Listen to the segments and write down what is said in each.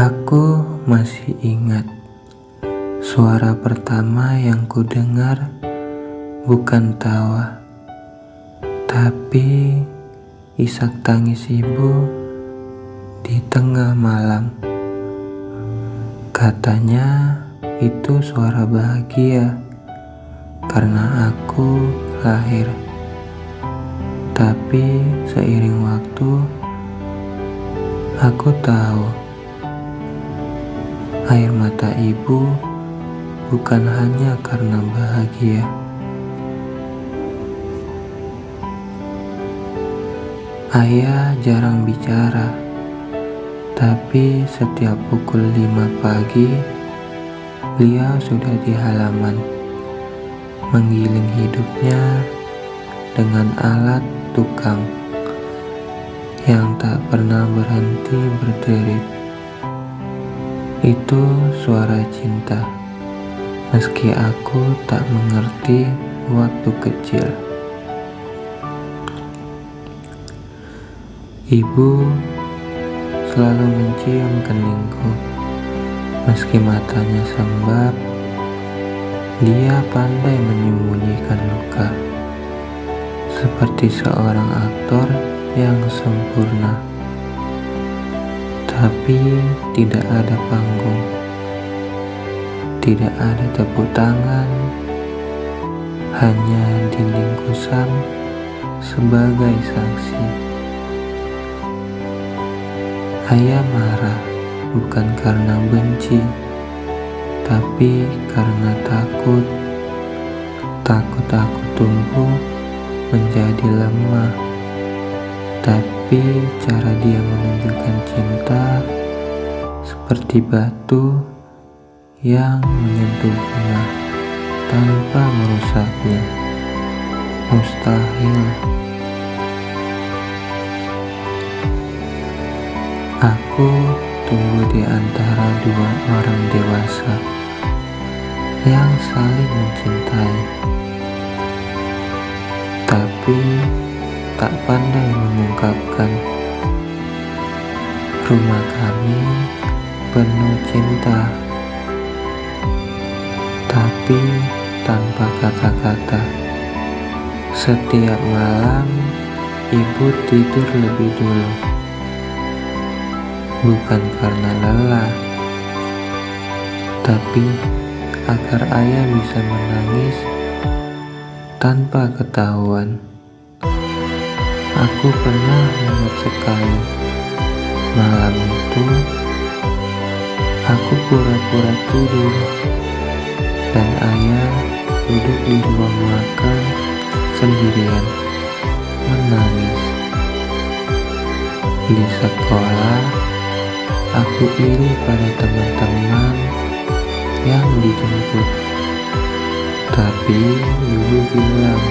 Aku masih ingat suara pertama yang ku dengar bukan tawa, tapi isak tangis ibu di tengah malam. Katanya itu suara bahagia karena aku lahir. Tapi seiring waktu, aku tahu air mata ibu bukan hanya karena bahagia. Ayah jarang bicara, tapi setiap pukul 5 pagi, beliau sudah di halaman, menggiling hidupnya dengan alat tukang yang tak pernah berhenti berderit. Itu suara cinta, meski aku tak mengerti waktu kecil. Ibu selalu mencium keningku, meski matanya sembab. Dia pandai menyembunyikan luka, seperti seorang aktor yang sempurna. Tapi tidak ada panggung, tidak ada tepuk tangan, hanya dinding kusam sebagai saksi. Ayah marah bukan karena benci, tapi karena takut aku tumbuh menjadi lemah. Tapi cara dia menunjukkan cinta seperti batu yang menyentuh bunga tanpa merusaknya. Mustahil. Aku tumbuh di antara dua orang dewasa yang saling mencintai, tapi tak pandai mengungkapkan. Rumah kami penuh cinta, tapi tanpa kata-kata. Setiap malam ibu tidur lebih dulu, bukan karena lelah, tapi agar ayah bisa menangis tanpa ketahuan. Aku pernah ingat sekali malam itu, aku pura-pura tidur dan ayah duduk di ruang makan sendirian menangis. Di sekolah, aku iri pada teman-teman yang dijemput, tapi ibu bilang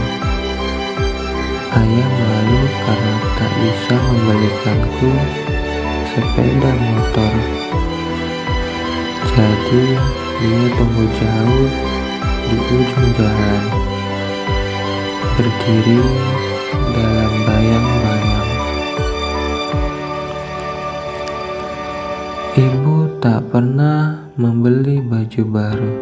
ayah malu karena tak bisa membelikanku sepeda motor. Jadi dia tunggu jauh di ujung jalan, berdiri dalam bayang-bayang. Ibu tak pernah membeli baju baru,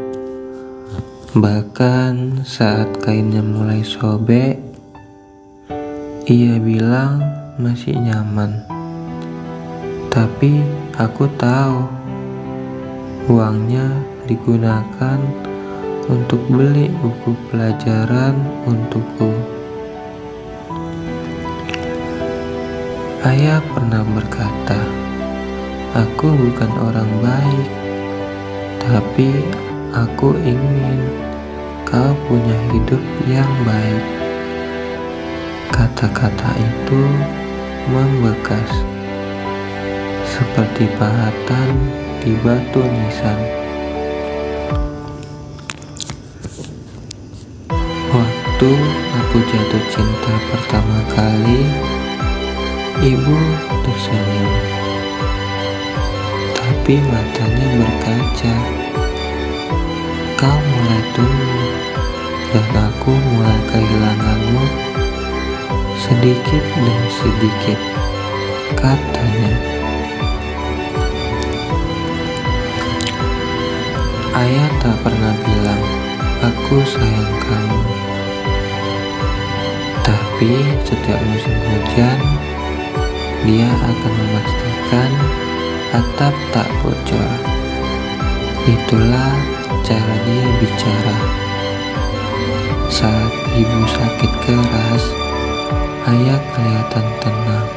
bahkan saat kainnya mulai sobek, ia bilang masih nyaman. Tapi aku tahu uangnya digunakan untuk beli buku pelajaran untukku. Ayah pernah berkata, aku bukan orang baik, tapi aku ingin kau punya hidup yang baik. Kata-kata itu membekas seperti pahatan di batu nisan. Waktu aku jatuh cinta pertama kali, ibu tersenyum, tapi matanya berkaca. Kau mulai tumbuh dan aku mulai kehilanganmu sedikit demi sedikit, katanya. Ayah tak pernah bilang, "Aku sayang kamu." Tapi setiap musim hujan, dia akan memastikan atap tak bocor. Itulah cara dia bicara. Saat ibu sakit keras, ayah kelihatan tenang.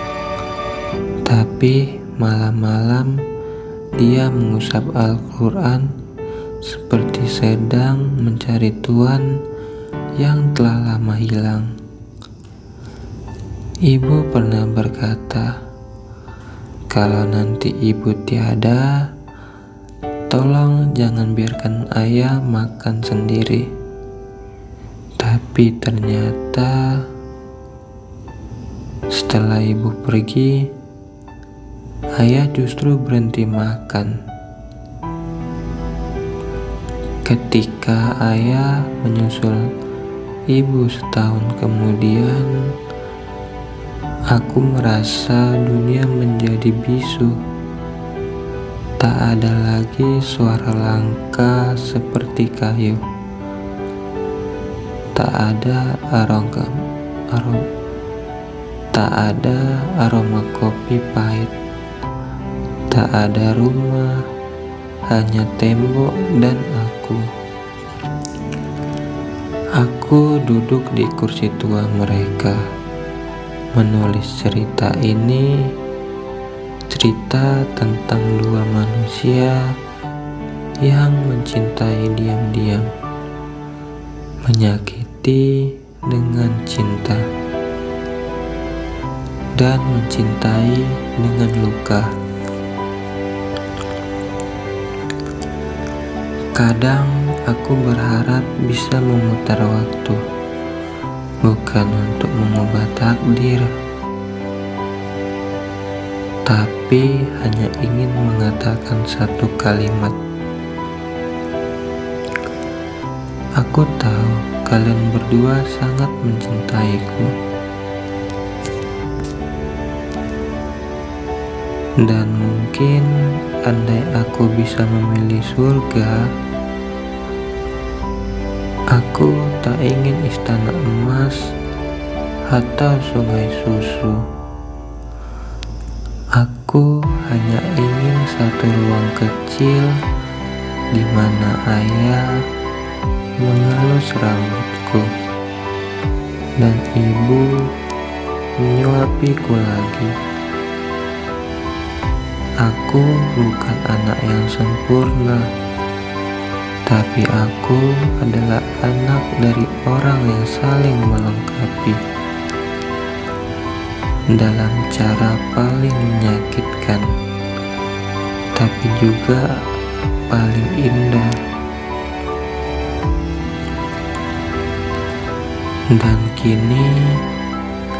Tapi malam-malam dia mengusap Al-Quran seperti sedang mencari Tuhan yang telah lama hilang. Ibu pernah berkata, "Kalau nanti ibu tiada, tolong jangan biarkan ayah makan sendiri." Tapi ternyata setelah ibu pergi, ayah justru berhenti makan. Ketika ayah menyusul ibu setahun kemudian, aku merasa dunia menjadi bisu. Tak ada lagi suara langkah seperti kayu. Tak ada aroma kopi pahit. Tak ada rumah, hanya tembok dan aku. Aku duduk di kursi tua mereka, menulis cerita ini, cerita tentang dua manusia yang mencintai diam-diam, menyakiti dengan cinta, dan mencintai dengan luka. Kadang aku berharap bisa memutar waktu, bukan untuk mengubah takdir, tapi hanya ingin mengatakan satu kalimat. Aku tahu kalian berdua sangat mencintaiku, dan mungkin andai aku bisa memilih surga, aku tak ingin istana emas atau sungai susu. Aku hanya ingin satu ruang kecil di mana ayah mengelus rambutku dan ibu menyuapiku lagi. Aku bukan anak yang sempurna, tapi aku adalah anak dari orang yang saling melengkapi dalam cara paling menyakitkan, tapi juga paling indah. Dan kini,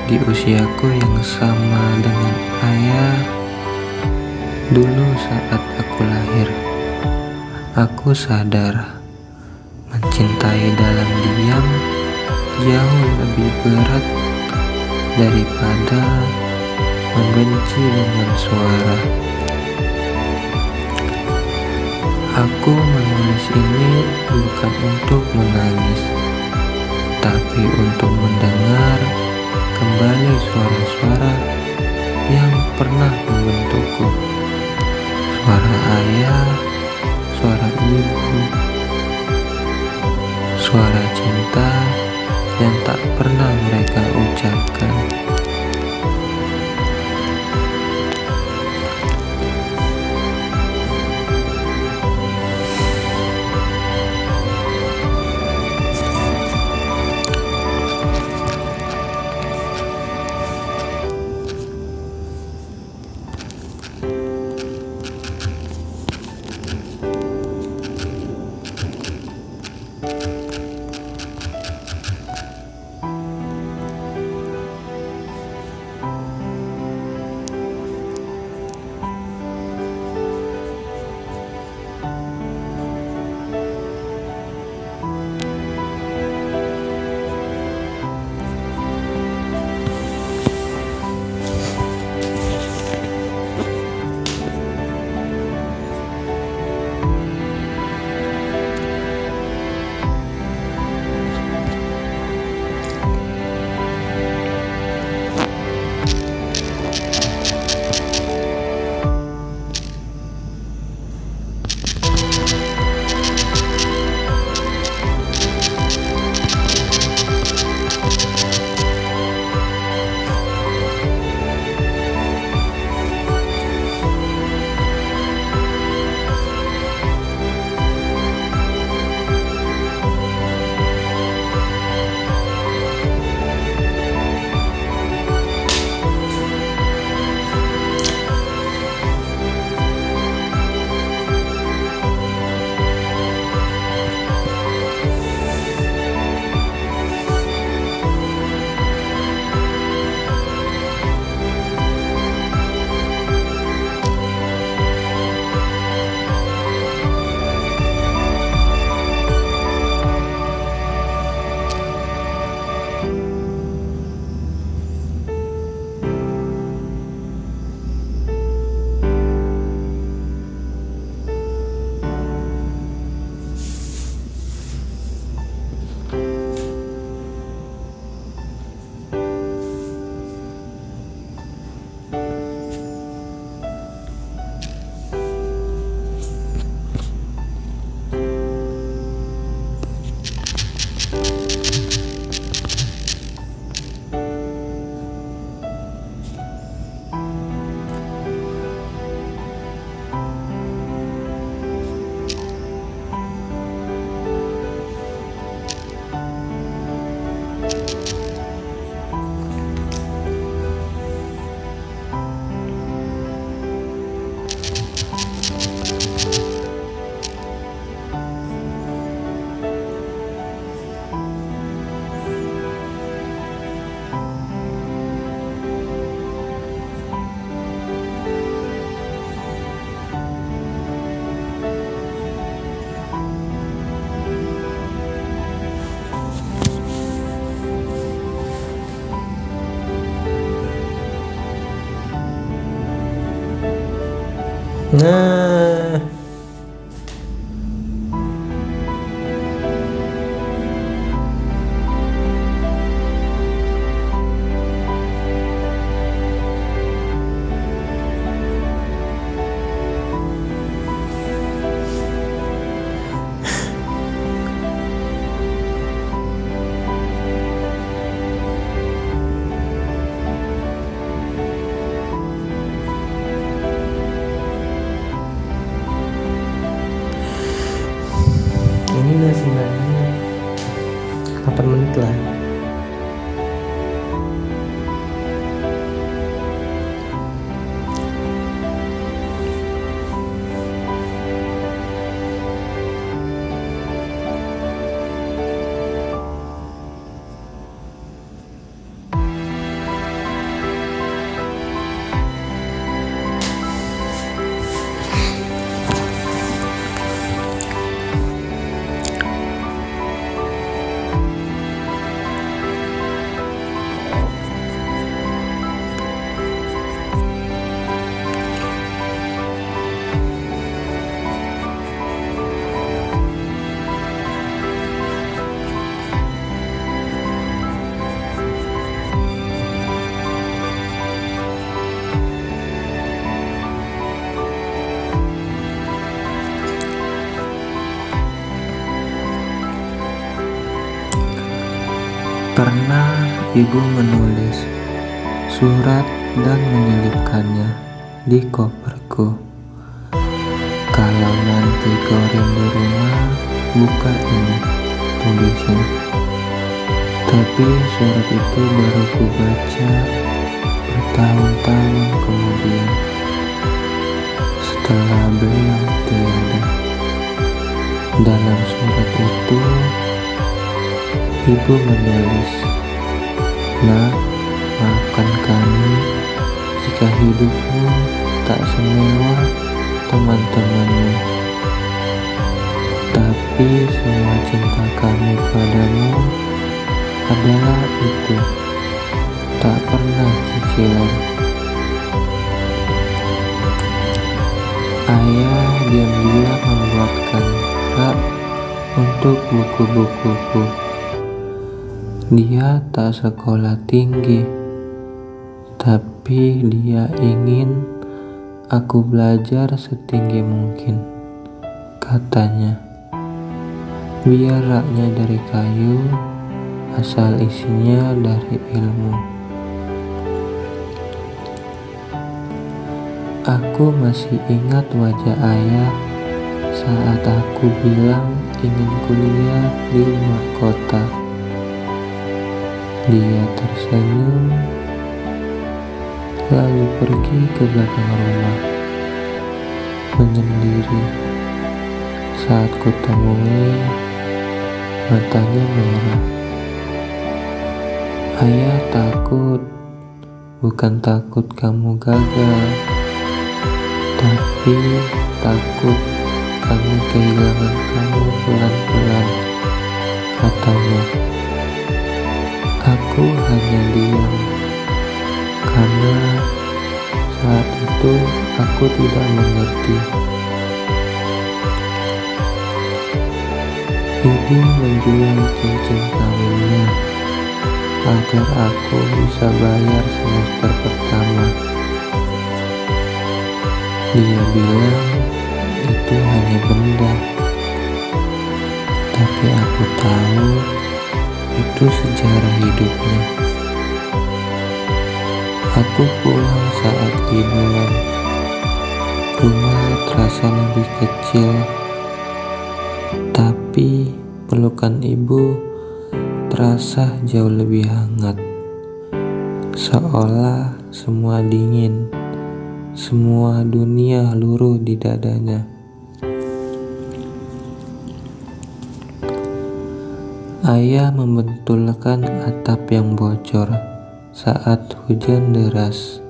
di usiaku yang sama dengan ayah, dulu saat aku lahir, aku sadar mencintai dalam diam jauh lebih berat daripada membenci dengan suara. Aku menulis ini bukan untuk menangis, tapi untuk mendengar kembali suara-suara yang pernah membentukku. Suara ayah, suara ibu, suara cinta yang tak pernah mereka ucapkan. Nah, ini udah sebenarnya 8 menit lah. Pernah ibu menulis surat dan menyelipkannya di koperku. Kalau nanti kau rindu rumah, buka ini, tulisnya. Tapi surat itu baru ku baca bertahun-tahun kemudian, setelah beliau tiada. Dalam surat itu ibu menulis, "Nak, maafkan kami jika hidupmu tak semewah teman-temanmu. Tapi semua cinta kami padamu adalah itu, tak pernah cicilan." Ayah diam-diam membuatkan rak untuk buku-bukuku. Dia tak sekolah tinggi, tapi dia ingin aku belajar setinggi mungkin, katanya. Biar raknya dari kayu, asal isinya dari ilmu. Aku masih ingat wajah ayah saat aku bilang ingin kuliah di luar kota. Dia tersenyum, lalu pergi ke belakang rumah, menyendiri. Saat kutemui, matanya merah. Ayah takut, bukan takut kamu gagal, tapi takut kami kehilangan kamu pelan-pelan, katanya. Aku hanya diam, karena saat itu aku tidak mengerti. Ibu menjual cincin kawinnya agar aku bisa bayar semester pertama. Dia bilang itu hanya benda, tapi aku tahu itu sejarah hidupnya. Aku pulang saat liburan. Rumah terasa lebih kecil, tapi pelukan ibu terasa jauh lebih hangat. Seolah semua dingin, semua dunia luruh di dadanya. Ayah membentulkan atap yang bocor saat hujan deras.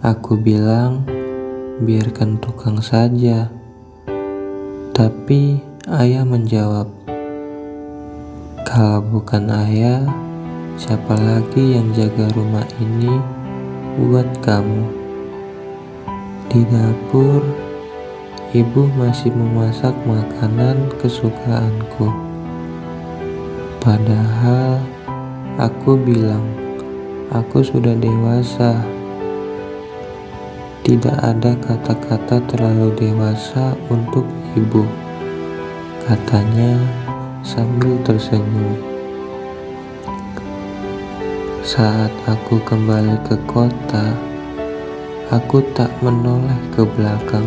Aku bilang, biarkan tukang saja. Tapi ayah menjawab, kalau bukan ayah, siapa lagi yang jaga rumah ini buat kamu? Di dapur ibu masih memasak makanan kesukaanku. Padahal aku bilang, aku sudah dewasa. Tidak ada kata-kata terlalu dewasa untuk ibu, katanya sambil tersenyum. Saat aku kembali ke kota, aku tak menoleh ke belakang.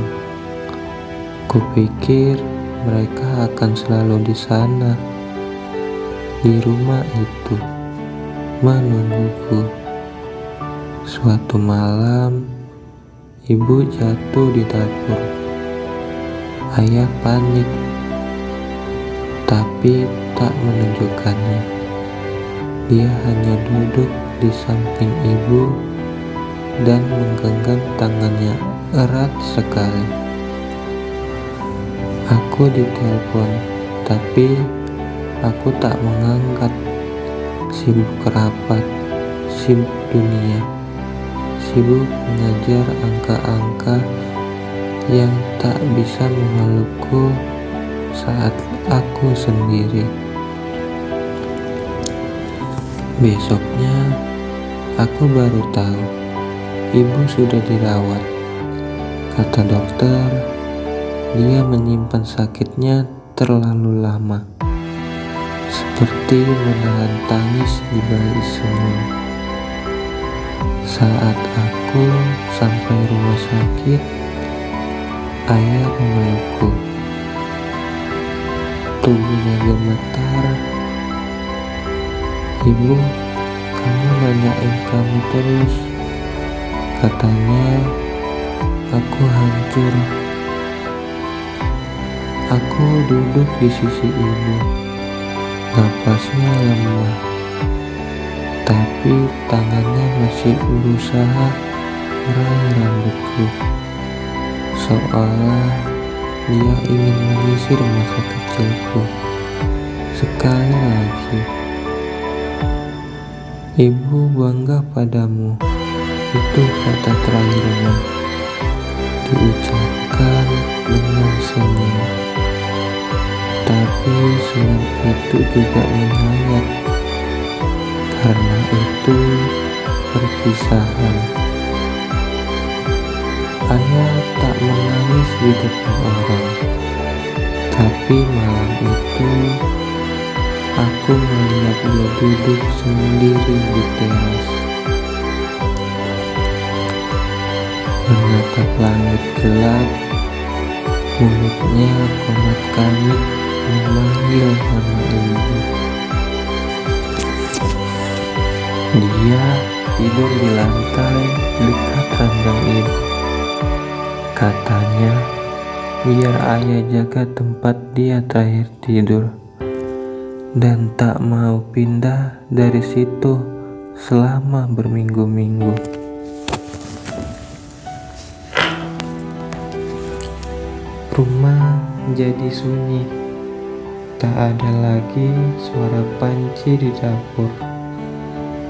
Kupikir mereka akan selalu di sana, di rumah itu, menungguku. Suatu malam, ibu jatuh di dapur. Ayah panik, tapi tak menunjukkannya. Dia hanya duduk di samping ibu dan menggenggam tangannya erat sekali. Aku ditelepon, tapi aku tak mengangkat. Sibuk rapat, sibuk dunia, sibuk mengajar angka-angka yang tak bisa memelukku saat aku sendiri. Besoknya, aku baru tahu ibu sudah dirawat. Kata dokter, dia menyimpan sakitnya terlalu lama, seperti menahan tangis di balik senyum. Saat aku sampai rumah sakit, ayah memelukku. Tubuhnya gemetar. Ibu, kamu nanyain kamu terus. Katanya, aku hancur. Aku duduk di sisi ibu. Napasnya lemah, tapi tangannya masih berusaha meraih rambutku, seolah dia ingin menyisir masa kecilku sekali lagi. Ibu bangga padamu, itu kata terakhirnya, diucapkan dengan senyum. Tapi senyum itu juga menyayat, karena itu perpisahan. Ayah tak menangis di depan orang, tapi malam itu aku melihat dia duduk sendiri di teras, menatap langit gelap. Mulutnya komat kamit memanggil nama ibu. Dia tidur di lantai dekat ranjang ibu. Katanya, biar ayah jaga tempat dia terakhir tidur, dan tak mau pindah dari situ selama berminggu-minggu. Rumah jadi sunyi. Tak ada lagi suara panci di dapur.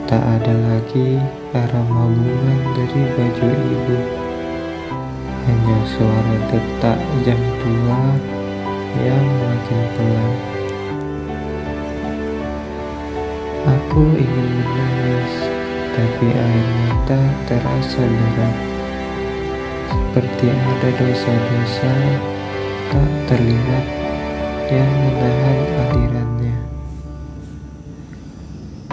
Tak ada lagi aroma bunga dari baju ibu. Hanya suara detak jam 2 yang makin pelan. Aku ingin menangis, tapi air mata terasa berat. Seperti ada dosa-dosa tak terlihat yang menahan alirannya.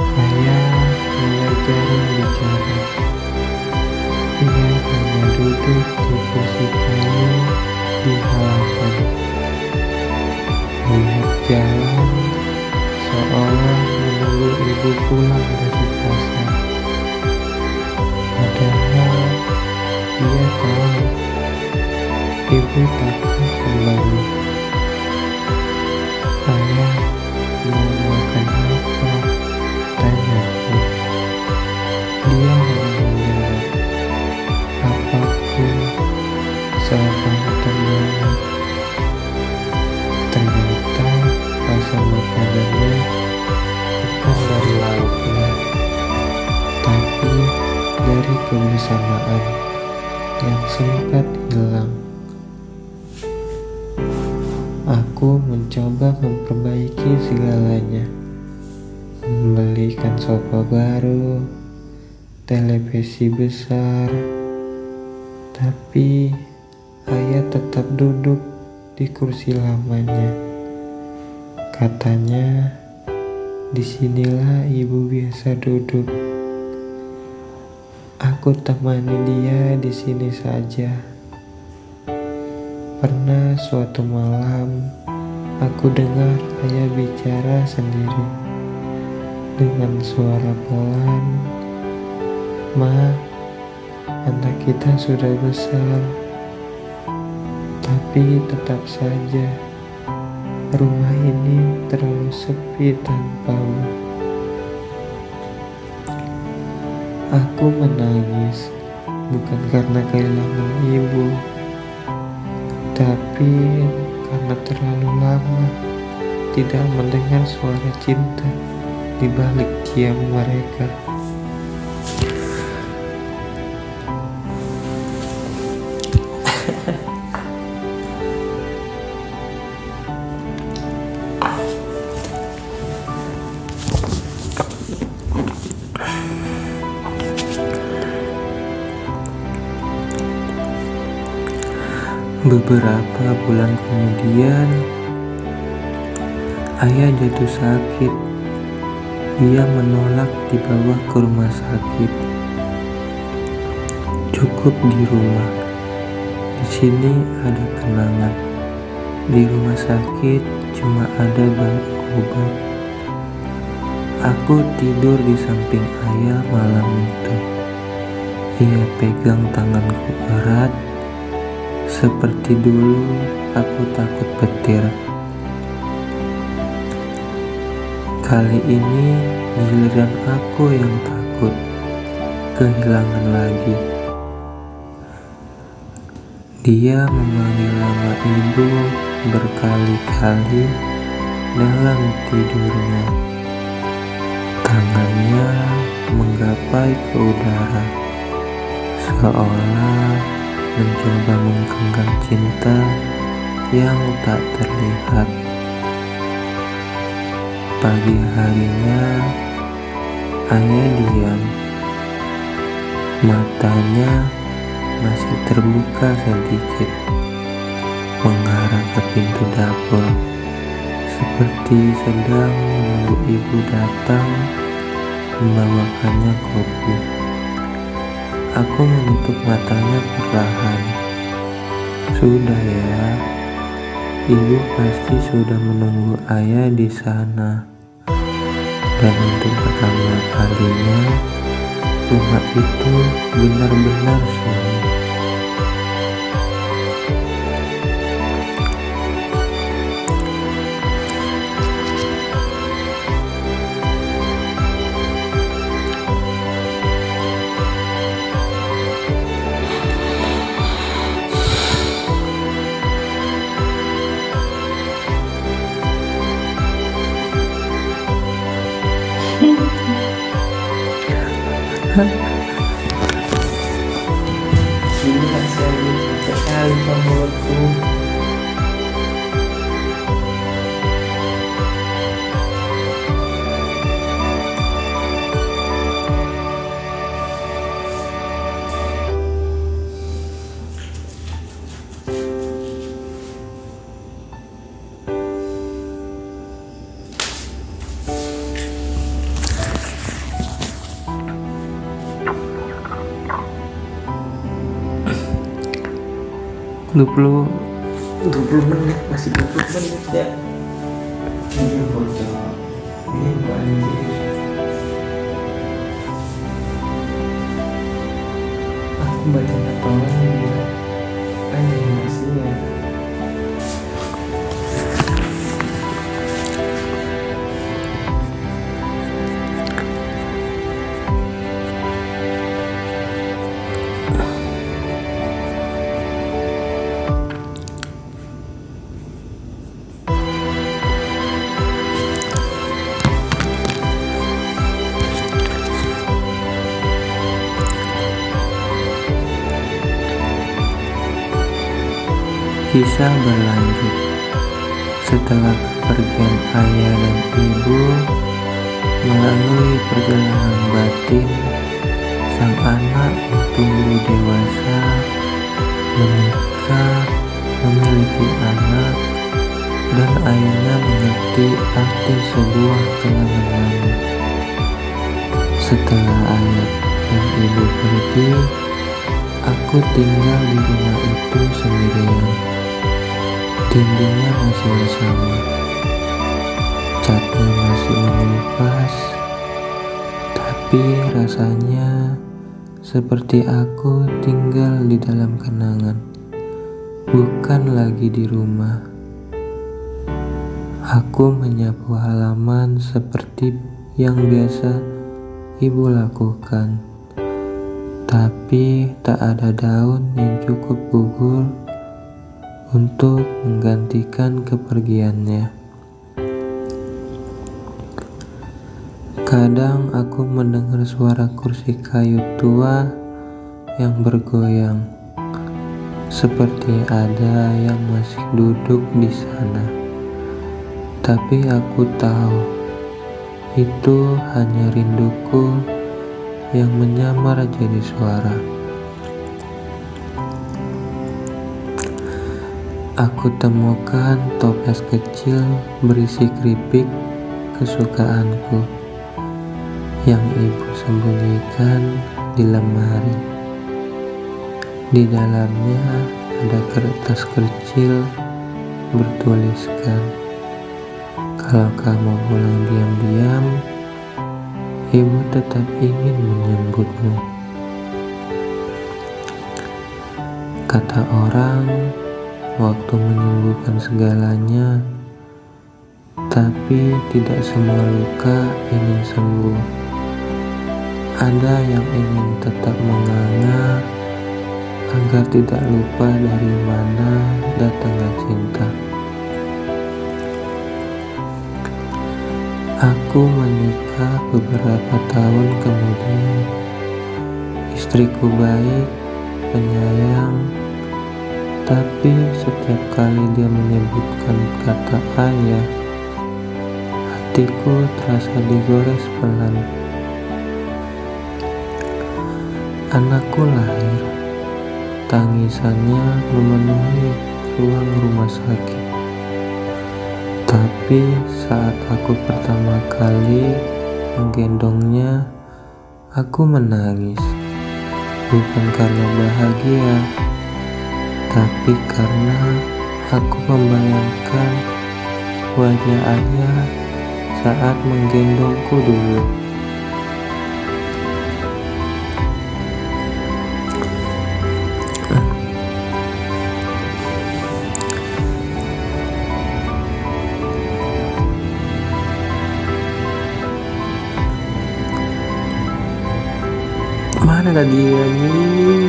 Ayah mulai jarang bicara. Ia hanya duduk di kursi kayu di halaman, melihat jalan seolah menunggu ibu pulang dari pasar. Padahal dia tahu ibu takkan kembali. Ayah, mau makan apa? Tanyaku. Dia hanya menjawab, apapun asal kamu temannya. Ternyata rasa makanannya bukan dari lauknya, tapi dari kebersamaan yang sempat hilang. Aku mencoba memperbaiki segalanya, membelikan sofa baru, televisi besar, tapi ayah tetap duduk di kursi lamanya. Katanya, disinilah ibu biasa duduk. Aku temani dia di sini saja. Pernah suatu malam, aku dengar ayah bicara sendiri dengan suara pelan. "Ma, anak kita sudah besar, tapi tetap saja rumah ini terlalu sepi tanpamu." Aku menangis, bukan karena kehilangan ibu, tapi karena terlalu lama tidak mendengar suara cinta di balik diam mereka. Beberapa bulan kemudian, ayah jatuh sakit. Dia menolak dibawa ke rumah sakit. Cukup di rumah. Di sini ada kenangan. Di rumah sakit cuma ada balik obat. Aku tidur di samping ayah malam itu. Ia pegang tanganku erat. Seperti dulu, aku takut petir. Kali ini giliran aku yang takut kehilangan lagi. Dia memanggil nama ibu berkali-kali dalam tidurnya. Tangannya menggapai ke udara, seolah mencoba menggenggam cinta yang tak terlihat. Pagi harinya, ayah diam. Matanya masih terbuka sedikit, mengarah ke pintu dapur, seperti sedang menunggu ibu datang membawakannya kopi. Aku menutup matanya perlahan. Sudah ya, ibu pasti sudah menunggu ayah di sana. Dan untuk pertama kalinya, rumah itu benar-benar sunyi. Ini rasanya sekali favoritku. Dua puluh menit, masih 20 menit ya. Ini bocor, ini banjir. Aku baca tolong dia, animasinya. Kisah berlanjut. Setelah kepergian ayah dan ibu, melalui perjalanan batin, sang anak tumbuh dewasa, menikah, memiliki anak, dan akhirnya mengerti arti sebuah kenangan lama. Setelah ayah dan ibu pergi, aku tinggal di rumah itu sendirian. Dindingnya masih sama, catnya masih mengelupas, tapi rasanya seperti aku tinggal di dalam kenangan, bukan lagi di rumah. Aku menyapu halaman seperti yang biasa ibu lakukan, tapi tak ada daun yang cukup gugur untuk menggantikan kepergiannya. Kadang aku mendengar suara kursi kayu tua yang bergoyang, seperti ada yang masih duduk di sana. Tapi aku tahu itu hanya rinduku yang menyamar jadi suara. Aku temukan toples kecil berisi keripik kesukaanku yang ibu sembunyikan di lemari. Di dalamnya ada kertas kecil bertuliskan, "Kalau kamu pulang diam-diam, ibu tetap ingin menyambutmu." Kata orang, waktu menyembuhkan segalanya, tapi tidak semua luka ingin sembuh. Ada yang ingin tetap menganga agar tidak lupa dari mana datangnya cinta. Aku menikah beberapa tahun kemudian. Istriku baik, penyayang, tapi setiap kali dia menyebutkan kata ayah, hatiku terasa digores pelan. Anakku lahir, tangisannya memenuhi ruang rumah sakit. Tapi saat aku pertama kali menggendongnya, aku menangis. Bukan karena bahagia, tapi karena aku membayangkan wajah ayah saat menggendongku dulu. Mana dia nih?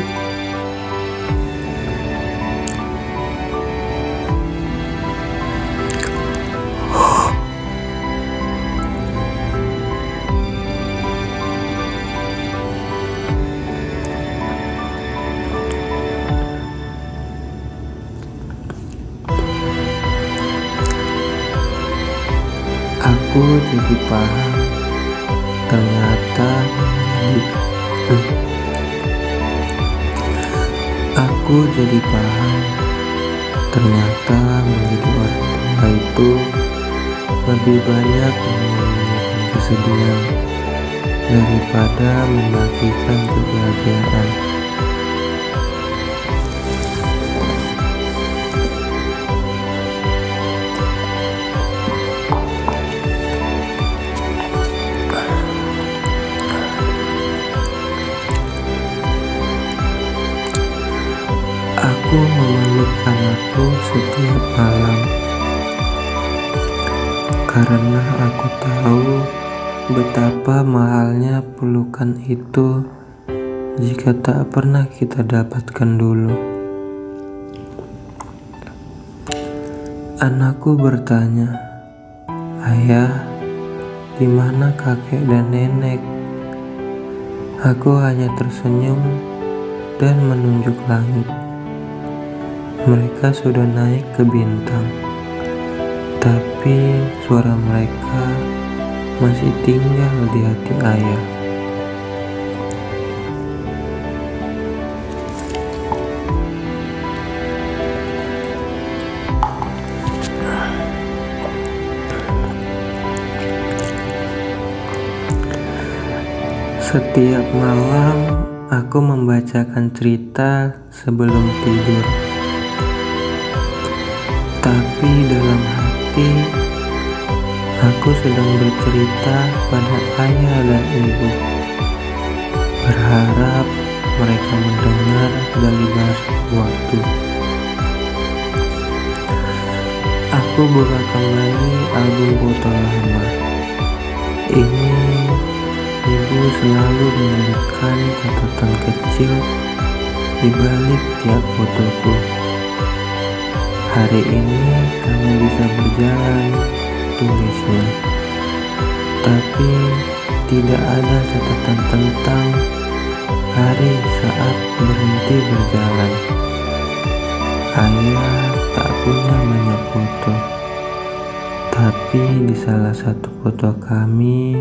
Aku jadi paham, ternyata Aku jadi paham, ternyata menjadi orang tua itu lebih banyak menyembunyikan kesedihan daripada membagikan kebahagiaan. Aku memeluk anakku setiap malam karena aku tahu betapa mahalnya pelukan itu jika tak pernah kita dapatkan dulu. Anakku bertanya, "Ayah, di mana kakek dan nenek?" Aku hanya tersenyum dan menunjuk langit. Mereka sudah naik ke bintang. tapi suara mereka masih tinggal di hati ayah. Setiap malam aku membacakan cerita sebelum tidur, tapi dalam hati aku sedang bercerita pada ayah dan ibu, berharap mereka mendengar dari balik waktu. Aku buka kembali album foto lama. Ini ibu selalu menyelipkan catatan kecil di balik tiap fotoku. Hari ini kami bisa berjalan, tulisnya, tapi tidak ada catatan tentang hari saat berhenti berjalan. Ayah tak punya banyak foto, tapi di salah satu foto kami,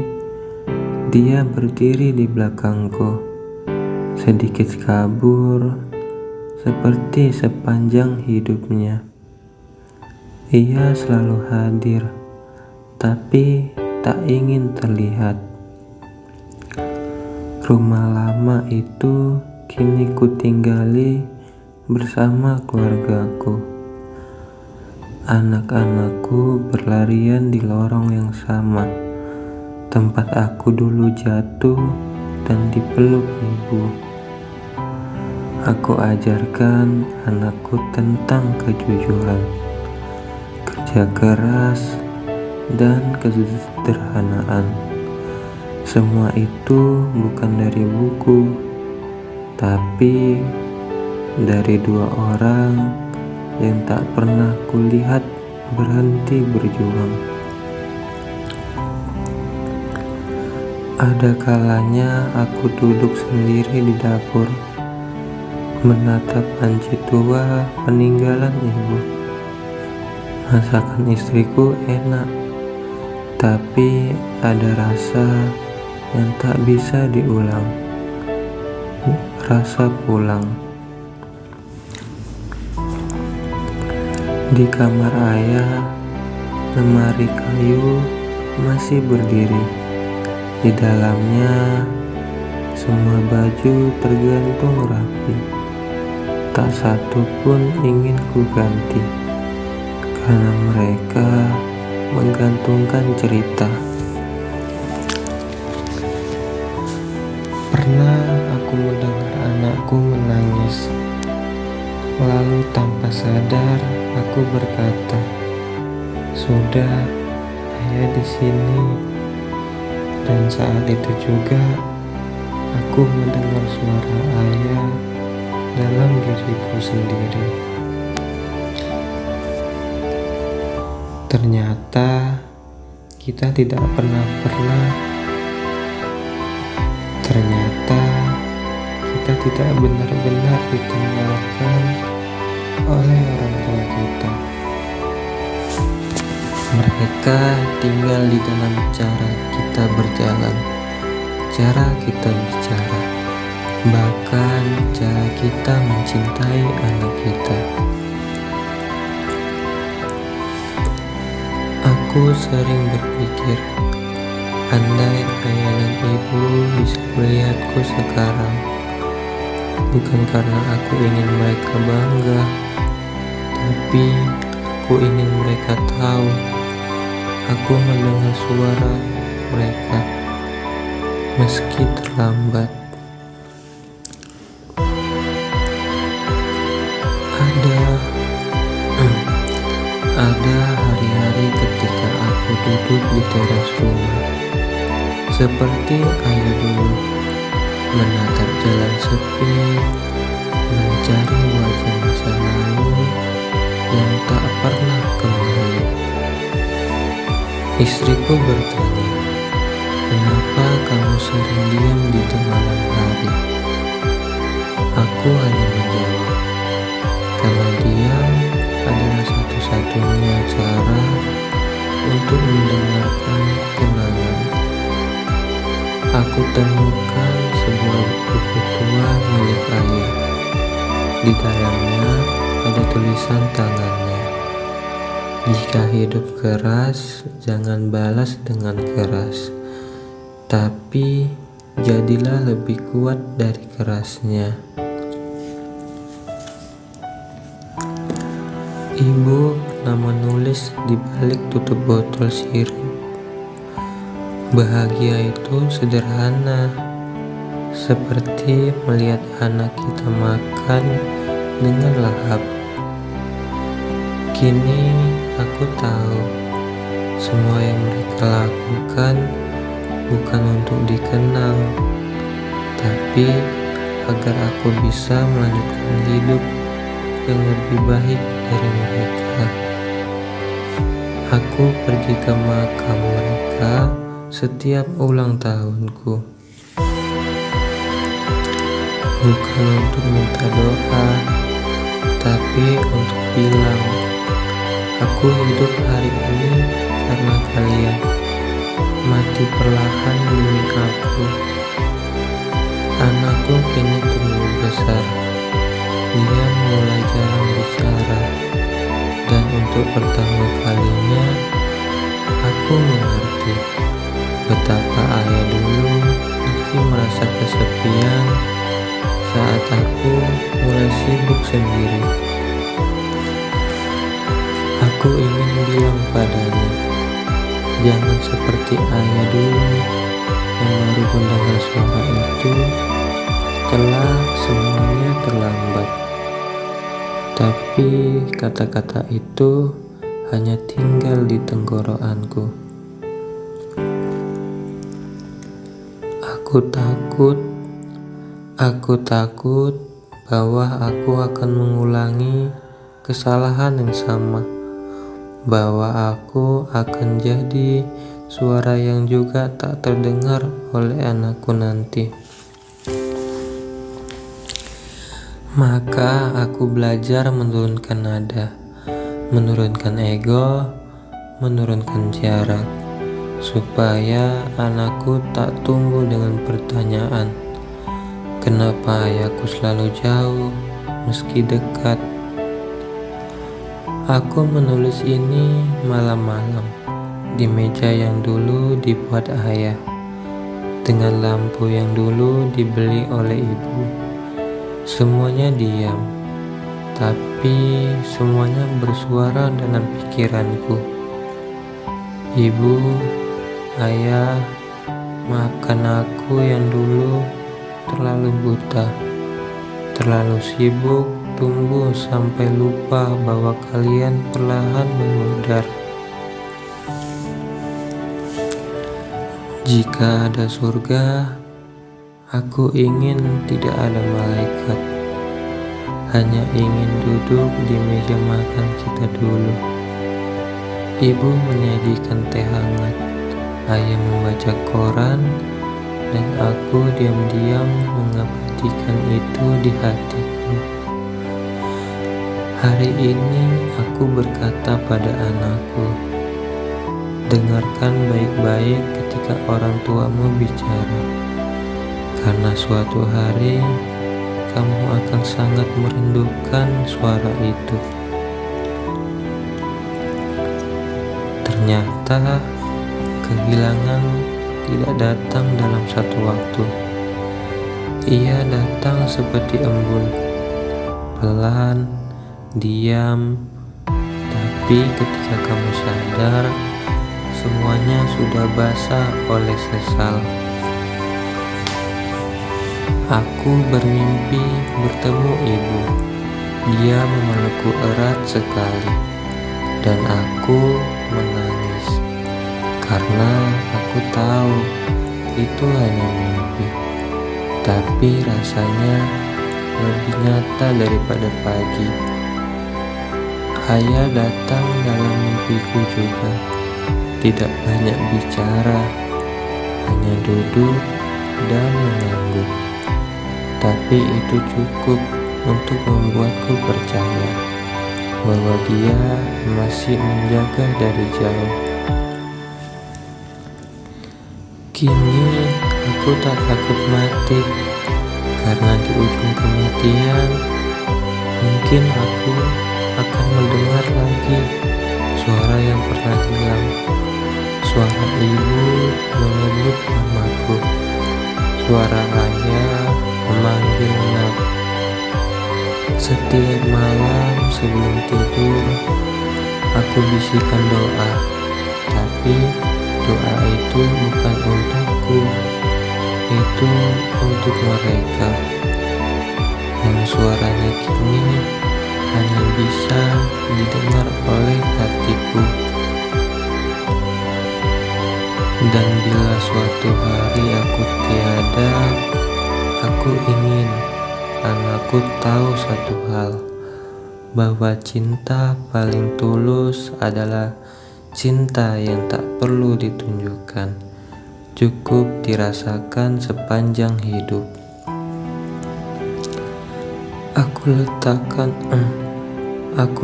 dia berdiri di belakangku, sedikit kabur, seperti sepanjang hidupnya. Ia selalu hadir, tapi tak ingin terlihat. Rumah lama itu kini kutinggali bersama keluargaku. Anak-anakku berlarian di lorong yang sama, tempat aku dulu jatuh dan dipeluk ibu. Aku ajarkan anakku tentang kejujuran, kerja keras, dan kesederhanaan. Semua itu bukan dari buku, tapi dari dua orang yang tak pernah kulihat berhenti berjuang. Ada kalanya aku duduk sendiri di dapur, menatap panci tua peninggalan ibu. Masakan istriku enak, tapi ada rasa yang tak bisa diulang. Rasa pulang. Di kamar ayah, lemari kayu masih berdiri. Di dalamnya, semua baju tergantung rapi. Tak satu pun ingin ku ganti, karena mereka menggantungkan cerita. Pernah aku mendengar anakku menangis, lalu tanpa sadar aku berkata, "Sudah, ayah di sini." Dan saat itu juga aku mendengar suara ayah dalam diriku sendiri. Ternyata kita tidak pernah Ternyata kita tidak benar-benar ditinggalkan oleh orang tua kita. Mereka tinggal di dalam cara kita berjalan, cara kita bicara, bahkan cara kita mencintai anak kita. Aku sering berpikir, andai ayah dan ibu bisa melihatku sekarang, bukan karena aku ingin mereka bangga, tapi aku ingin mereka tahu aku mendengar suara mereka meski terlambat. Ada hari-hari ketika aku duduk di teras rumah, seperti ayah dulu, menatap jalan sepi, mencari wajah masa lalu yang tak pernah kembali. Istriku bertanya, "Kenapa kamu sering diam di malam hari?" Aku hanya menjawab, "Karena diam adalah satu-satunya cara meninggalkan kenangan. Aku temukan sebuah buku tua milik ayah. Di dalamnya ada tulisan tangannya. Jika hidup keras, jangan balas dengan keras, tapi jadilah lebih kuat dari kerasnya. Ibu pernah menulis di balik tutup botol sirup. Bahagia itu sederhana, seperti melihat anak kita makan dengan lahap. Kini aku tahu, semua yang mereka lakukan bukan untuk dikenang, tapi agar aku bisa melanjutkan hidup yang lebih baik dari mereka. Aku pergi ke makam mereka setiap ulang tahunku, bukan untuk minta doa, tapi untuk bilang, aku hidup hari ini karena kalian, mati perlahan demi aku. Anakku kini tumbuh besar, dia mulai jarang bicara, dan untuk pertama kalinya aku mengerti betapa ayah dulu pasti merasa kesepian saat aku mulai sibuk sendiri. Aku ingin bilang padanya, jangan seperti ayah dulu yang baru mendengar suara itu setelah semuanya terlambat. Tapi kata-kata itu hanya tinggal di tenggorokanku. Aku takut bahwa aku akan mengulangi kesalahan yang sama, bahwa aku akan jadi suara yang juga tak terdengar oleh anakku nanti. Maka aku belajar menurunkan nada, menurunkan ego, menurunkan jarak, supaya anakku tak tumbuh dengan pertanyaan, kenapa ayahku selalu jauh meski dekat. Aku menulis ini malam-malam di meja yang dulu dibuat ayah, dengan lampu yang dulu dibeli oleh ibu. Semuanya diam, tapi semuanya bersuara dalam pikiranku. Ibu, ayah, maafkan aku yang dulu terlalu buta, terlalu sibuk tumbuh sampai lupa bahwa kalian perlahan memudar. Jika ada surga, aku ingin tidak ada malaikat, hanya ingin duduk di meja makan kita dulu. Ibu menyajikan teh hangat, ayah membaca koran, dan aku diam-diam mengabadikan itu di hatiku. Hari ini aku berkata pada anakku, dengarkan baik-baik ketika orang tuamu bicara, karena suatu hari kamu akan sangat merindukan suara itu. Ternyata kehilangan tidak datang dalam satu waktu. Ia datang seperti embun, pelan, diam, tapi ketika kamu sadar, semuanya sudah basah oleh sesal. Aku bermimpi bertemu ibu. Dia memelukku erat sekali, dan aku menangis karena aku tahu itu hanya mimpi, tapi rasanya lebih nyata daripada pagi. Ayah datang dalam mimpiku juga, tidak banyak bicara, hanya duduk dan mengangguk. Tapi itu cukup untuk membuatku percaya bahwa dia masih menjaga dari jauh. Kini aku tak takut mati, karena di ujung kematian mungkin aku akan mendengar lagi suara yang pernah hilang. Suara ibu menyebut namaku, suara ayah memanggil nak. Setiap malam sebelum tidur, aku bisikan doa, tapi doa itu bukan untukku, itu untuk mereka yang suaranya kini hanya bisa didengar oleh hatiku. Dan bila suatu hari aku tiada, aku ingin anakku tahu satu hal, bahwa cinta paling tulus adalah cinta yang tak perlu ditunjukkan, cukup dirasakan sepanjang hidup. Aku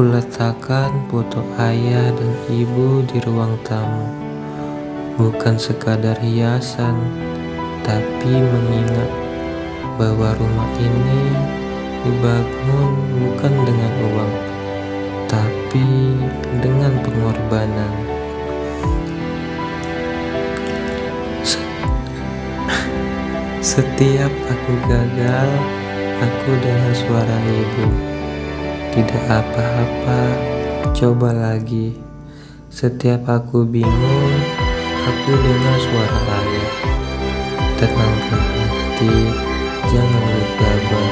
letakkan foto ayah dan ibu di ruang tamu, bukan sekadar hiasan, tapi mengingat bahwa rumah ini dibangun bukan dengan uang, tapi dengan pengorbanan. Setiap aku gagal, aku dengar suara ibu. Tidak apa-apa, coba lagi. Setiap aku bingung, aku dengar suara ayah. Tenangkan hati, jangan gegabah.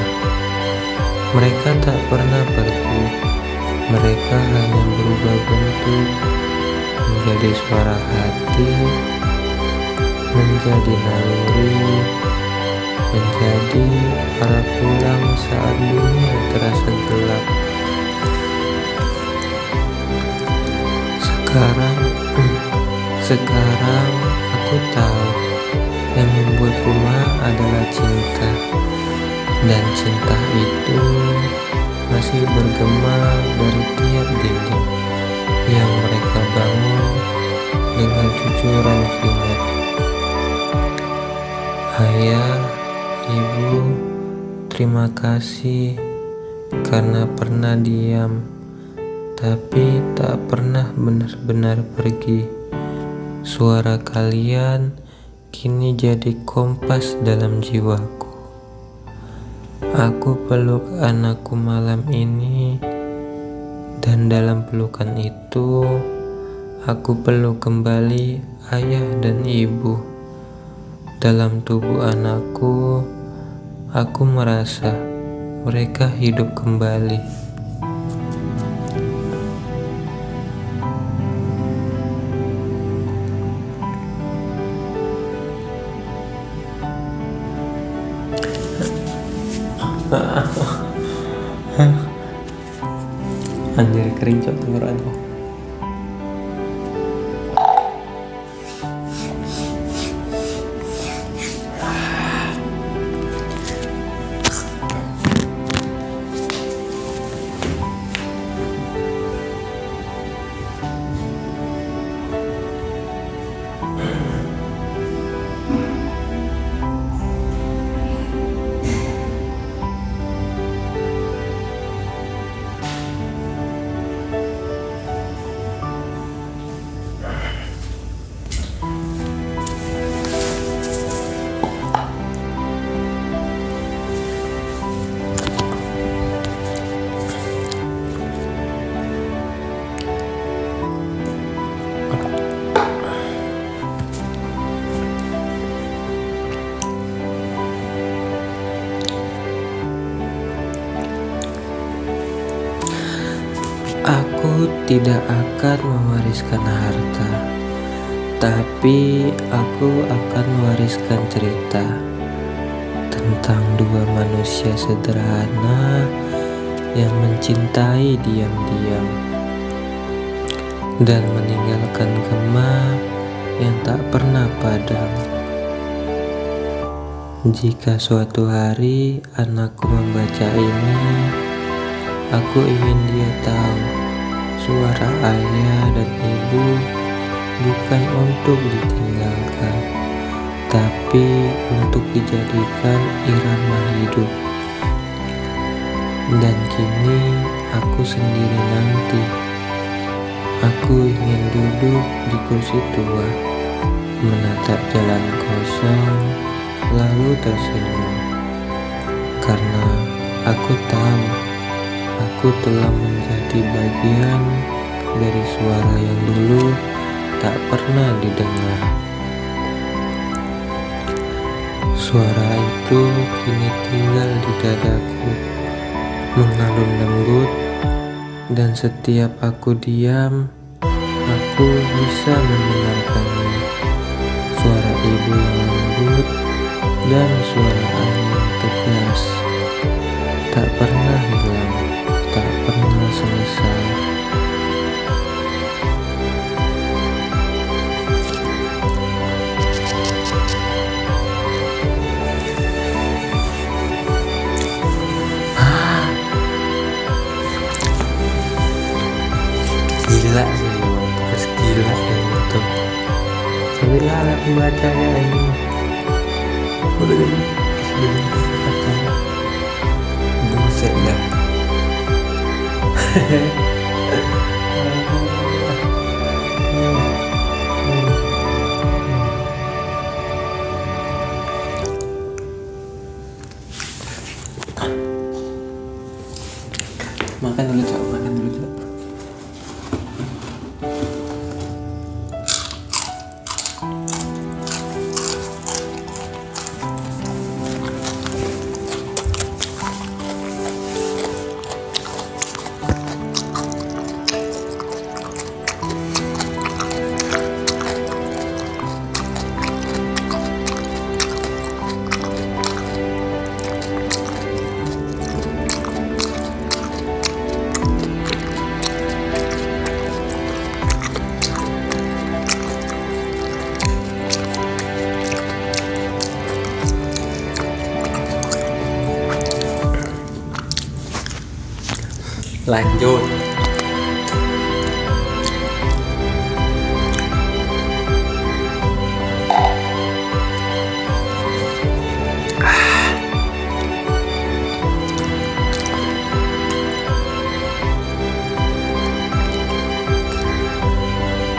Mereka tak pernah pergi, mereka hanya berubah bentuk menjadi suara hati, menjadi naluri, menjadi arah pulang saat dunia terasa gelap. Sekarang aku tahu yang membuat rumah adalah cinta, dan cinta itu masih bergema dari tiap dinding yang mereka bangun dengan cucuran keringat. Ayah, ibu, terima kasih karena pernah diam, tapi tak pernah benar-benar pergi. Suara kalian kini jadi kompas dalam jiwaku. Aku peluk anakku malam ini, dan dalam pelukan itu aku peluk kembali ayah dan ibu. Dalam tubuh anakku, aku merasa mereka hidup kembali. Anjir, kering cok tenggorokanku. Aku tidak akan mewariskan harta, tapi aku akan mewariskan cerita tentang dua manusia sederhana yang mencintai diam-diam dan meninggalkan gema yang tak pernah padam. Jika suatu hari anakku membaca ini, aku ingin dia tahu suara ayah dan ibu bukan untuk ditinggalkan, tetapi untuk dijadikan irama hidup. Dan kini aku sendiri nanti. Aku ingin duduk di kursi tua, menatap jalan kosong, lalu tersenyum. Karena aku tahu, aku telah menjadi bagian dari suara yang dulu tak pernah didengar. Suara itu kini tinggal di dadaku, mengalun lembut, dan setiap aku diam, aku bisa mendengarkannya. Suara ibu yang lembut dan suara angin tegas, tak pernah hilang, tak pernah selesai. Gila sih emang, terus gila yang itu. Tapi lalat dibacanya ini. Udah gini, bacanya. Buset dah. Makan dulu Cok, makan dulu Cok. Lanjut.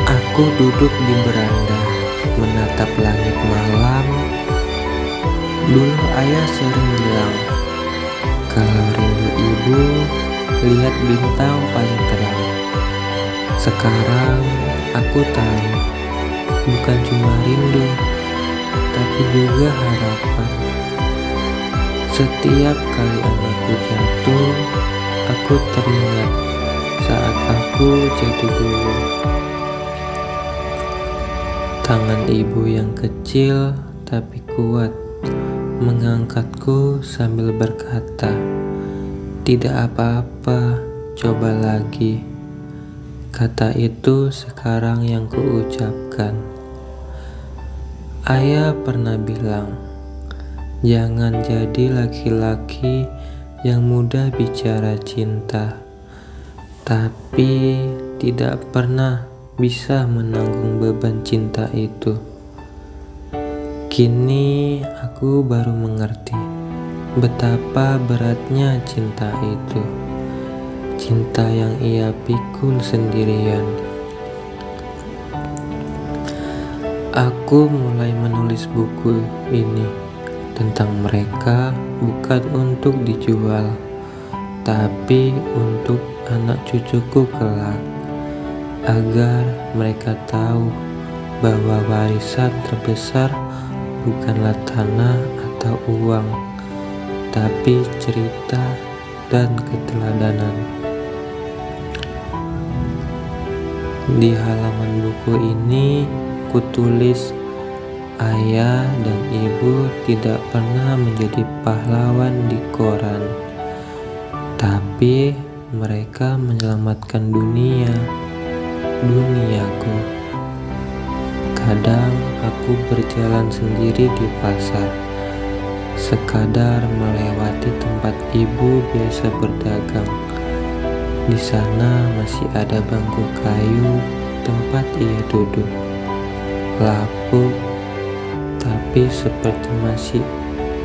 Aku duduk di beranda, menatap langit malam. Dulu ayah sering bilang, kalau rindu ibu, lihat bintang paling terang. Sekarang aku tahu, bukan cuma rindu, tapi juga harapan. Setiap kali anakku jatuh, aku teringat saat aku jatuh dulu. Tangan ibu yang kecil tapi kuat mengangkatku sambil berkata, "Tidak apa-apa, coba lagi." Kata itu sekarang yang kuucapkan. Ayah pernah bilang, jangan jadi laki-laki yang mudah bicara cinta, tapi tidak pernah bisa menanggung beban cinta itu. Kini aku baru mengerti betapa beratnya cinta itu, cinta yang ia pikul sendirian. Aku mulai menulis buku ini tentang mereka, bukan untuk dijual, tapi untuk anak cucuku kelak, agar mereka tahu bahwa warisan terbesar bukanlah tanah atau uang, tapi cerita dan keteladanan. Di halaman buku ini kutulis, ayah dan ibu tidak pernah menjadi pahlawan di koran, tapi mereka menyelamatkan duniaku. Kadang aku berjalan sendiri di pasar, sekadar melewati tempat ibu biasa berdagang. Di sana masih ada bangku kayu tempat ia duduk, lapuk tapi tapi seperti masih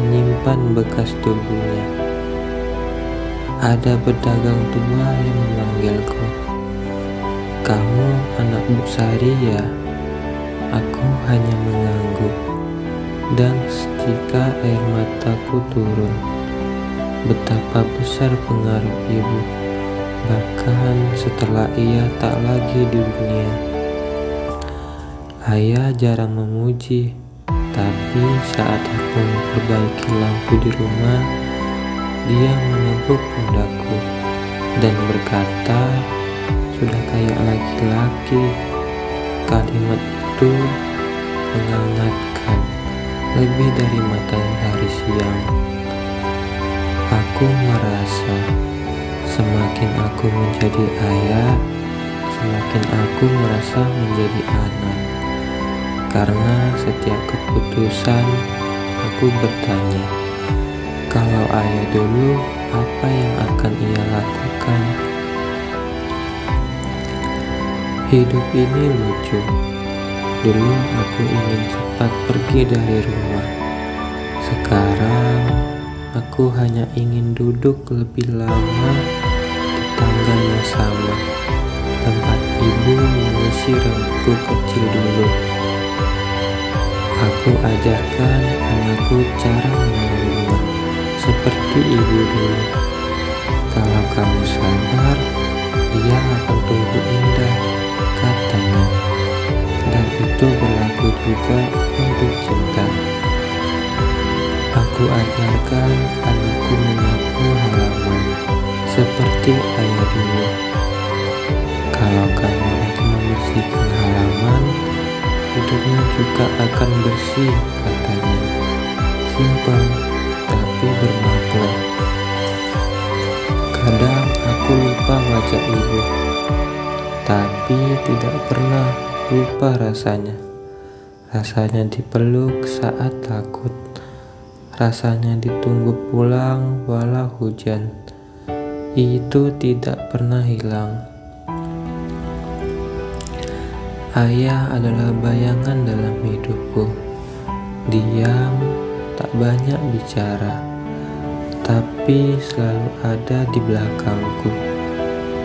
menyimpan bekas tubuhnya. Ada pedagang tua yang memanggilku. "Kamu anak Bu Sari ya?" Aku hanya mengangguk, dan seketika air mataku turun. Betapa besar pengaruh ibu, bahkan setelah ia tak lagi di dunia. Ayah jarang memuji, tapi saat aku memperbaiki lampu di rumah, dia menepuk pundakku dan berkata, "Sudah kayak laki-laki." Kalimat itu menghangatkan lebih dari matahari siang. Aku merasa semakin aku menjadi ayah, semakin aku merasa menjadi anak. Karena setiap keputusan aku bertanya, kalau ayah dulu, apa yang akan ia lakukan? Hidup ini lucu. Dulu aku ingin cepat pergi dari rumah. Sekarang aku hanya ingin duduk lebih lama di tangga yang sama, tempat ibu mengisi rambutku kecil dulu. Aku ajarkan anakku cara menunggu seperti ibu dulu. Kalau kamu sabar, dia akan tumbuh indah, katanya. Dan itu berlaku juga untuk cinta. Aku ajarkan anakku menyapu halaman seperti ayah dulu. Kalau kamu lagi membersihkan halaman, hidupnya juga akan bersih, katanya. Simpel, tapi bermakna. Kadang aku lupa wajah ibu, tapi tidak pernah lupa rasanya. Rasanya dipeluk saat takut, rasanya ditunggu pulang walau hujan. Itu tidak pernah hilang. Ayah adalah bayangan dalam hidupku. Diam, tak banyak bicara, tapi selalu ada di belakangku.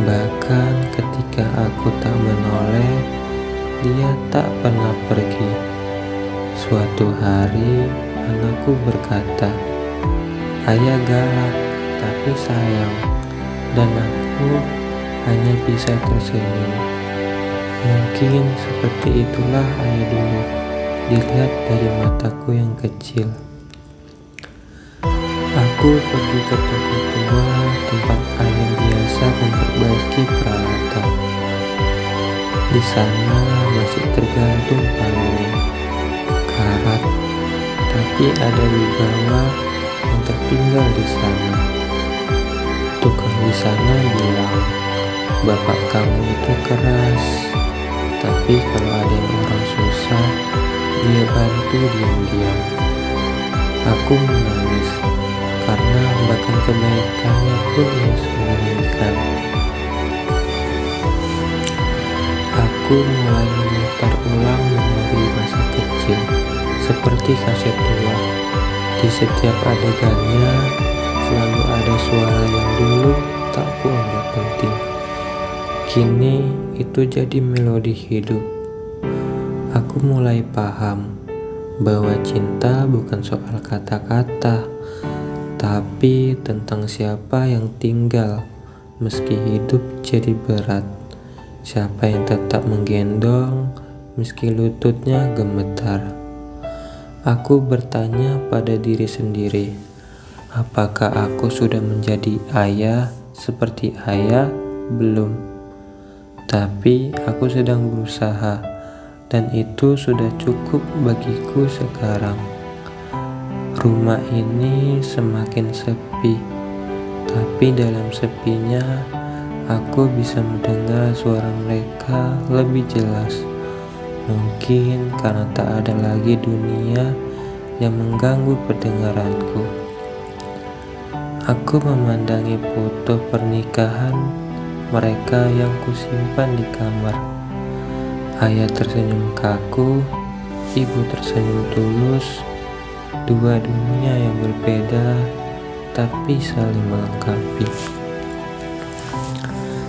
Bahkan ketika aku tak menoleh, dia tak pernah pergi. Suatu hari anakku berkata, "Ayah galak, tapi sayang." Dan aku hanya bisa tersenyum. Mungkin seperti itulah ayah dulu, dilihat dari mataku yang kecil. Aku pergi ke toko tua, tempat ayah biasa memperbaiki peralatan. Di sana masih tergantung palunya, karat, tapi ada di bawah yang tertinggal di sana. Tukang di sana bilang, "Bapak kamu itu keras, tapi kalau ada yang orang susah, dia bantu diam-diam." Aku menangis, karena bahkan kebaikannya pun ia sembunyikan. Aku mulai memutar ulang memori masa kecil, seperti kaset tua. Di setiap adegannya, selalu ada suara yang dulu tak kuanggap penting. Kini itu jadi melodi hidup. Aku mulai paham bahwa cinta bukan soal kata-kata, tapi tentang siapa yang tinggal meski hidup jadi berat. Siapa yang tetap menggendong meski lututnya gemetar. Aku bertanya pada diri sendiri, apakah aku sudah menjadi ayah seperti ayah? Belum. Tapi aku sedang berusaha, dan itu sudah cukup bagiku sekarang. Rumah ini semakin sepi, tapi dalam sepinya aku bisa mendengar suara mereka lebih jelas. Mungkin karena tak ada lagi dunia yang mengganggu pendengaranku. Aku memandangi foto pernikahan mereka yang kusimpan di kamar. Ayah tersenyum kaku, ibu tersenyum tulus, dua dunia yang berbeda tapi saling melengkapi.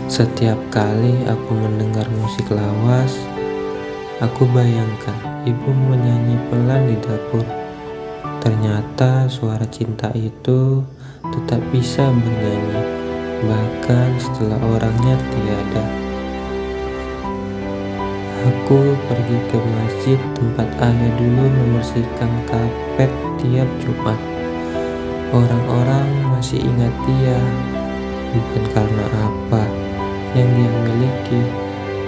Setiap kali aku mendengar musik lawas, aku bayangkan ibu menyanyi pelan di dapur. Ternyata suara cinta itu tetap bisa bernyanyi, bahkan setelah orangnya tiada. Aku pergi ke masjid tempat ayah dulu membersihkan karpet tiap Jumat. Orang-orang masih ingat dia, bukan karena apa yang dia miliki,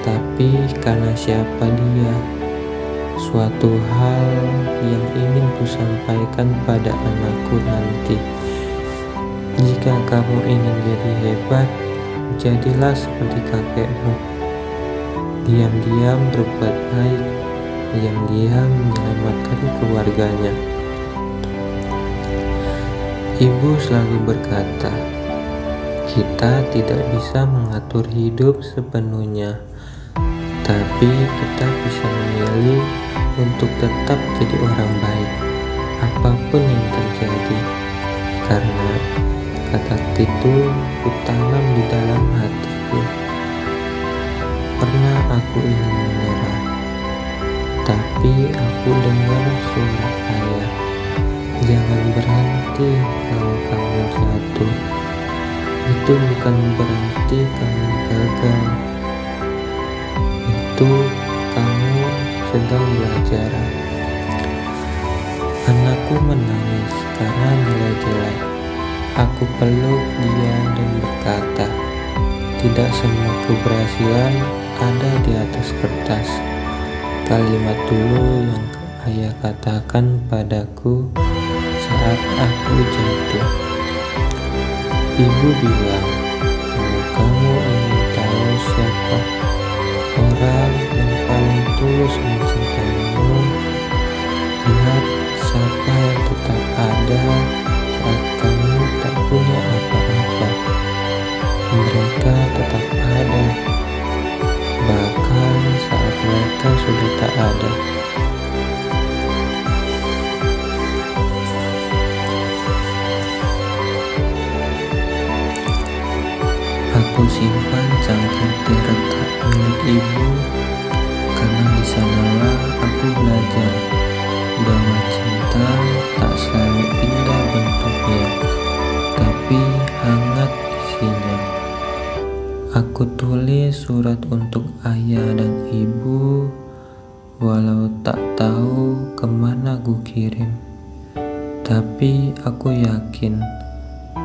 tapi karena siapa dia. Suatu hal yang ingin kusampaikan pada anakku nanti. Jika kamu ingin jadi hebat, jadilah seperti kakekmu. Diam-diam berbuat baik, diam-diam menyelamatkan keluarganya. Ibu selalu berkata, kita tidak bisa mengatur hidup sepenuhnya, tapi kita bisa memilih untuk tetap jadi orang baik, apapun yang terjadi. Karena kata itu kutanam di dalam hatiku. Pernah aku ingin menyerah, tapi aku dengar suara ayah. Jangan berhenti kalau kamu jatuh. Itu bukan berarti kamu gagal. Itu kamu sedang belajar. Anakku menangis karena nilai jelek. Aku peluk dia dan berkata, tidak semua keberhasilan ada di atas kertas. Kalimat dulu yang ayah katakan padaku saat aku jatuh. Ibu bilang, kalau kamu ingin tahu siapa orang yang paling tulus mencintaimu, lihat siapa yang tetap ada saat kamu tak punya apa-apa. Mereka tetap ada, bahkan saat mereka sudah tak ada. Aku simpan cangkir teh retak milik ibu, karena di sanalah aku belajar bahwa cinta tak selalu indah bentuknya, tapi hangat isinya. Aku tulis surat untuk ayah dan ibu, walau tak tahu kemana ku kirim. Tapi aku yakin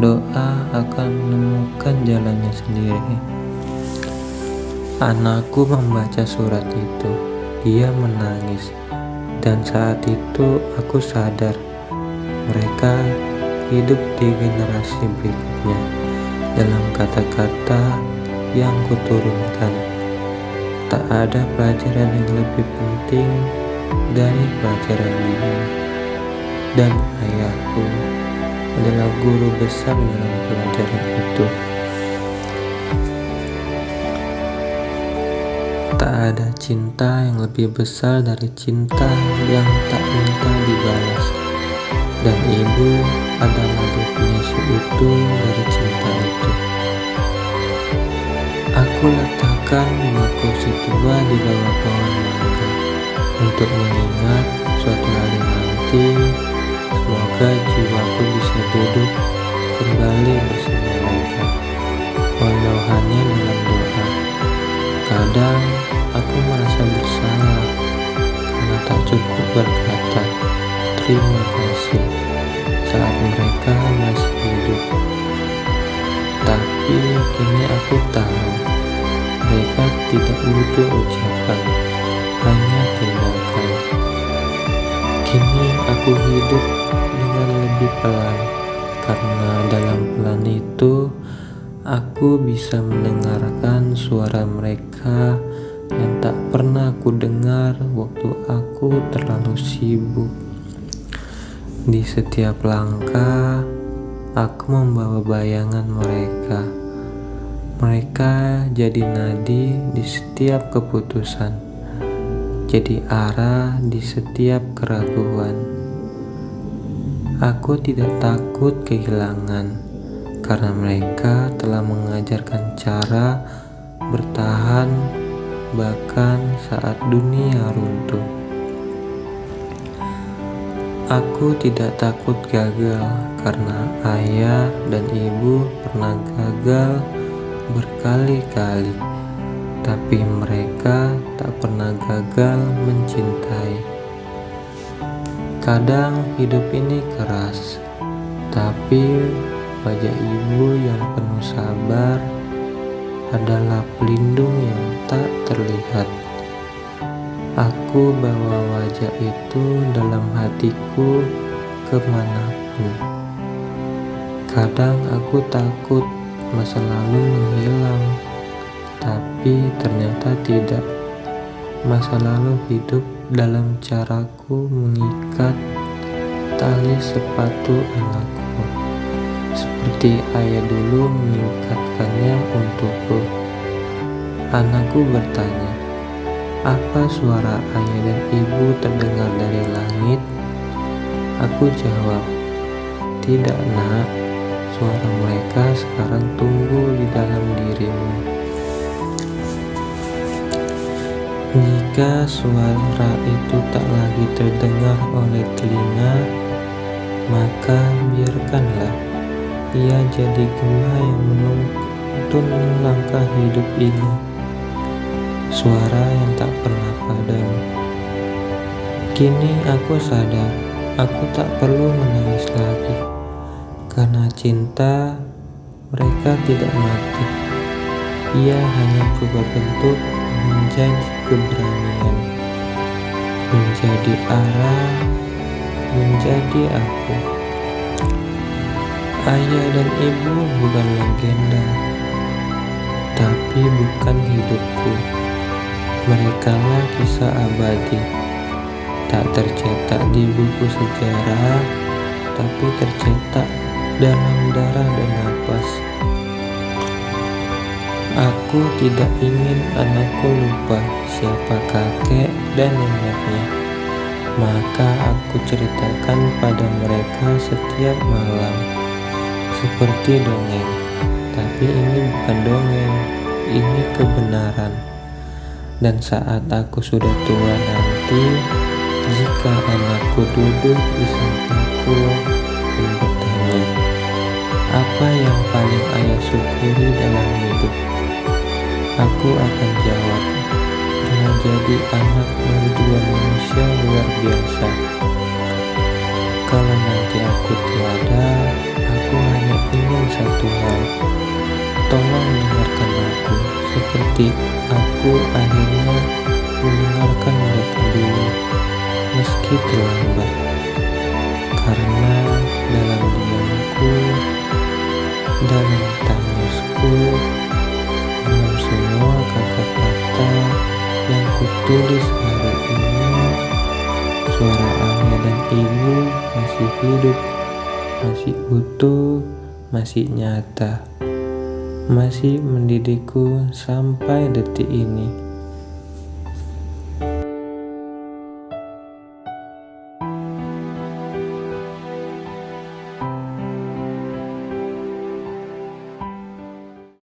doa akan menemukan jalannya sendiri. Anakku membaca surat itu, dia menangis, dan saat itu aku sadar mereka hidup di generasi berikutnya. Dalam kata-kata yang kuturunkan, tak ada pelajaran yang lebih penting dari pelajaran ini. Dan ayahku adalah guru besar dalam pelajaran itu. Tak ada cinta yang lebih besar dari cinta yang tak minta dibalas. Dan ibu adalah definisi utuh dari cinta itu. Aku letakkan dua kursi tua di bawah pohon mangga untuk mengingat suatu hari nanti semoga jiwaku bisa duduk kembali bersama mereka, walau hanya dalam doa. Kadang aku merasa bersalah karena tak cukup berkata terima kasih saat mereka masih hidup. Tapi kini aku tahu mereka tidak butuh ucapan, hanya tindakan. Kini aku hidup dengan lebih pelan, karena dalam pelan itu aku bisa mendengarkan suara mereka yang tak pernah aku dengar waktu aku terlalu sibuk. Di setiap langkah, aku membawa bayangan mereka. Mereka jadi nadi di setiap keputusan, jadi arah di setiap keraguan. Aku tidak takut kehilangan, karena mereka telah mengajarkan cara bertahan bahkan saat dunia runtuh. Aku tidak takut gagal, karena ayah dan ibu pernah gagal berkali-kali, tapi mereka tak pernah gagal mencintai. Kadang hidup ini keras, tapi wajah ibu yang penuh sabar adalah pelindung yang tak terlihat. Aku bawa wajah itu dalam hatiku kemanapun. Kadang aku takut masa lalu menghilang, tapi ternyata tidak. Masa lalu hidup dalam caraku mengikat tali sepatu anakku, seperti ayah dulu mengikatkannya untukku. Anakku bertanya, "Apa suara ayah dan ibu terdengar dari langit?" Aku jawab, "Tidak, Nak. Suara mereka sekarang tumbuh di dalam dirimu." Jika suara itu tak lagi terdengar oleh telinga, maka biarkanlah ia jadi gema yang menuntun langkah hidup ini. Suara yang tak pernah padam. Kini aku sadar, aku tak perlu menangis lagi, karena cinta mereka tidak mati. Ia hanya berubah bentuk menjadi keberanian, menjadi arah, menjadi aku. Ayah dan ibu bukan legenda, tapi bukan hidupku. Merekalah kisah abadi, tak tercetak di buku sejarah, tapi tercetak dalam darah dan napas. Aku tidak ingin anakku lupa siapa kakek dan neneknya, maka aku ceritakan pada mereka setiap malam, seperti dongeng. Tapi ini bukan dongeng, ini kebenaran. Dan saat aku sudah tua nanti, jika anakku duduk di sampingku dan bertanya, "Apa yang paling ayah syukuri dalam hidup?" Aku akan jawab, "Pernah jadi anak dari dua manusia luar biasa." Kalau nanti aku tiada, aku hanya ingin satu hal: tolong dengarkan aku seperti aku akhirnya mendengarkan mereka dulu, meski terlambat. Karena dalam diamku, dalam tangisku, dalam semua kata-kata yang kutulis hari ini, suara ayah dan ibu masih hidup, masih utuh, masih nyata, masih mendidikku sampai detik ini.